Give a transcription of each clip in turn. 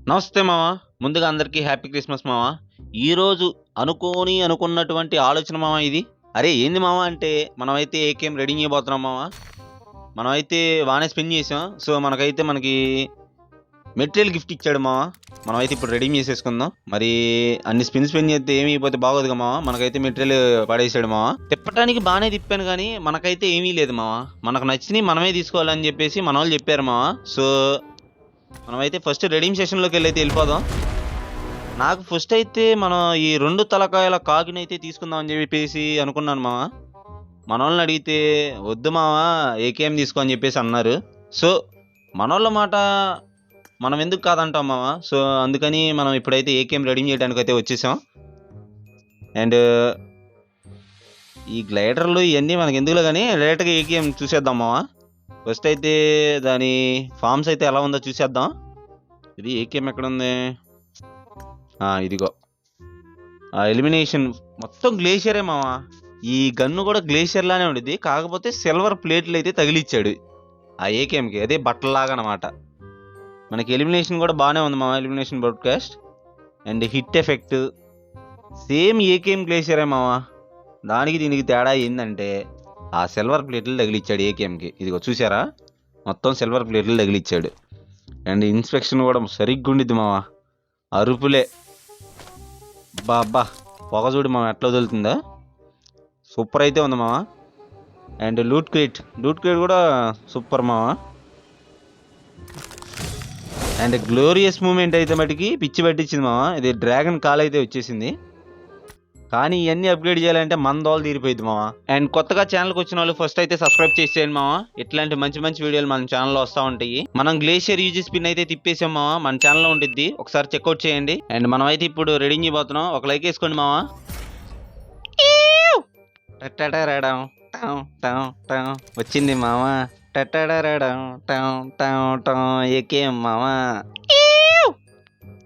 నమస్తే మామ. ముందుగా అందరికీ హ్యాపీ క్రిస్మస్ మామ. ఈరోజు అనుకున్నటువంటి ఆలోచన మామ ఇది. అరే ఏంది మామ అంటే మనమైతే ఏకేం రెడీ చేయబోతున్నాం మామ. మనమైతే బాగానే స్పెండ్ చేసాం. సో మనకి మెటీరియల్ గిఫ్ట్ ఇచ్చాడు మామ. మనమైతే ఇప్పుడు రెడీ చేసేసుకుందాం. మరి అన్ని స్పెండ్ చేస్తే ఏమి అయిపోతే బాగోదుగా మామ. మనకైతే మెటీరియల్ పడేసాడు మామ. తిప్పటానికి బాగానే తిప్పాను కానీ మనకైతే ఏమీ లేదు మామ. మనకు నచ్చినవి మనమే తీసుకోవాలని చెప్పేసి మన వాళ్ళు చెప్పారు మామ. సో మనమైతే ఫస్ట్ రెడీమ్ సెషన్లోకి వెళ్ళిపోదాం. నాకు ఫస్ట్ అయితే మనం ఈ 2 తలకాయల కాకిని అయితే తీసుకుందాం అని చెప్పేసి అనుకున్నాను మామ. మన వాళ్ళని అడిగితే వద్దు మామ ఏకేఎం తీసుకో అని చెప్పేసి అన్నారు. సో మన వాళ్ళ మాట మనం ఎందుకు కాదంటాం మామ. సో అందుకని మనం ఇప్పుడైతే ఏకేఎం రెడీమ్ చేయడానికి అయితే వచ్చేసాం. అండ్ ఈ గ్లైడర్లు ఇవన్నీ మనకి ఎందుకులో కానీ డైరెక్ట్గా ఏకేఎం చూసేద్దాం మామ. ఫస్ట్ అయితే దాని ఫామ్స్ అయితే ఎలా ఉందో చూసేద్దాం. ఇది ఏకేఎం ఎక్కడ ఉంది? ఇదిగో ఎలిమినేషన్ మొత్తం గ్లేషియరే మామ. ఈ గన్ను కూడా గ్లేషియర్ లానే ఉండేది, కాకపోతే సిల్వర్ ప్లేట్లు అయితే తగిలిచ్చాడు ఆ ఏకేఎంకి. అదే బట్టలాగా అనమాట. మనకి ఎలిమినేషన్ కూడా బాగానే ఉంది మామ. Elimination broadcast and hit effect same AKM గ్లేషియరే మామ. దానికి దీనికి తేడా ఏంటంటే ఆ సిల్వర్ ప్లేట్లు తగిలిచ్చాడు ఏకేఎంకి. ఇదిగో చూసారా, మొత్తం సిల్వర్ ప్లేట్లు తగిలిచ్చాడు. అండ్ ఇన్స్పెక్షన్ కూడా సరిగ్గా ఉండిద్ది మామ. అరుపులే బాబా. పొగ చూడు మామ ఎట్లా వదులుతుందా, సూపర్ అయితే ఉంది మామ. అండ్ లూట్ క్రేట్ కూడా సూపర్ మామ. అండ్ గ్లోరియస్ మూమెంట్ అయితే మటుకి పిచ్చి పట్టించింది మామ. ఇది డ్రాగన్ కాల్ అయితే వచ్చేసింది, కానీ ఇవన్నీ అప్గ్రేడ్ చేయాలంటే మన దోలు తీరిపోయింది మామ. అండ్ కొత్తగా ఛానల్కి వచ్చిన వాళ్ళు ఫస్ట్ అయితే సబ్స్క్రైబ్ చేసేయండి మామ. ఇట్లాంటి మంచి వీడియోలు మన ఛానల్లో వస్తూ ఉంటాయి. మనం గ్లేషియర్ యూజీ స్పిన్ అయితే తిప్పేసాం మామ, మన ఛానల్లో ఉంటుంది, ఒకసారి చెక్అవుట్ చేయండి. అండ్ మనం అయితే ఇప్పుడు రెడీ చేయబోతున్నాం. ఒక లైక్ వేసుకోండి మామ. వచ్చింది మామ ఏకేం మామ.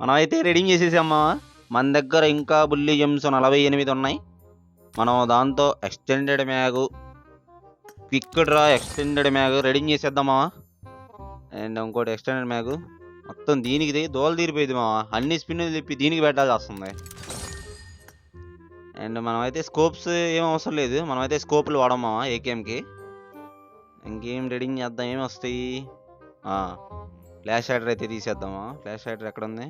మనం అయితే రెడీ చేసేసాం మామ. మన దగ్గర ఇంకా బుల్లి జెమ్స్ 48 ఉన్నాయి. మనం దాంతో extended mag, quick draw extended mag ready చేసేద్దామా. అండ్ ఇంకోటి ఎక్స్టెండెడ్ మ్యాగు మొత్తం దీనికి దోలు తీరిపోయింది మామ. అన్ని స్పిన్ తిప్పి దీనికి పెట్టాల్సి వస్తుంది. అండ్ మనమైతే స్కోప్స్ ఏం అవసరం లేదు, మనమైతే స్కోప్లు వాడమా ఏకేఎంకి. ఇంకేం రెడీ చేద్దాం, ఏమి వస్తాయి. ఫ్లాష్ హైడర్ అయితే తీసేద్దామా. ఫ్లాష్ హైడర్ ఎక్కడ ఉంది?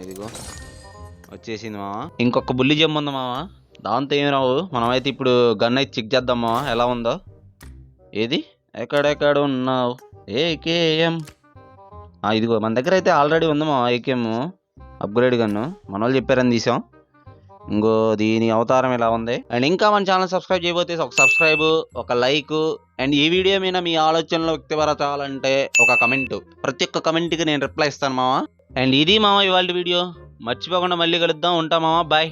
ఇదిగో వచ్చేసింది మామ. ఇంకొక బుల్లి జెమ్ ఉంది మామ, దాంతో ఏమి రావు. మనమైతే ఇప్పుడు గన్ అయితే చెక్ చేద్దాం మామ ఎలా ఉందో. ఏది ఎక్కడెక్కడ ఉన్నావు ఏకేఎం? ఇదిగో మన దగ్గర అయితే ఆల్రెడీ ఉంది మామ ఏకేఎం అప్గ్రేడ్ గన్ను. మన వాళ్ళు చెప్పారని తీసాం. ఇంకో దీని అవతారం ఎలా ఉంది. అండ్ ఇంకా మన ఛానల్ సబ్స్క్రైబ్ చేయబోతే ఒక సబ్స్క్రైబ్, ఒక లైక్, అండ్ ఈ వీడియో మీద మీ ఆలోచనలు వ్యక్తపరచాలంటే ఒక కమెంట్. ప్రతి ఒక్క కమెంట్కి నేను రిప్లై ఇస్తాను మామ. అండ్ ఇది మామ ఇవాళ వీడియో. మర్చిపోకుండా మళ్ళీ కలుద్దాం. ఉంటా మామ, బాయ్.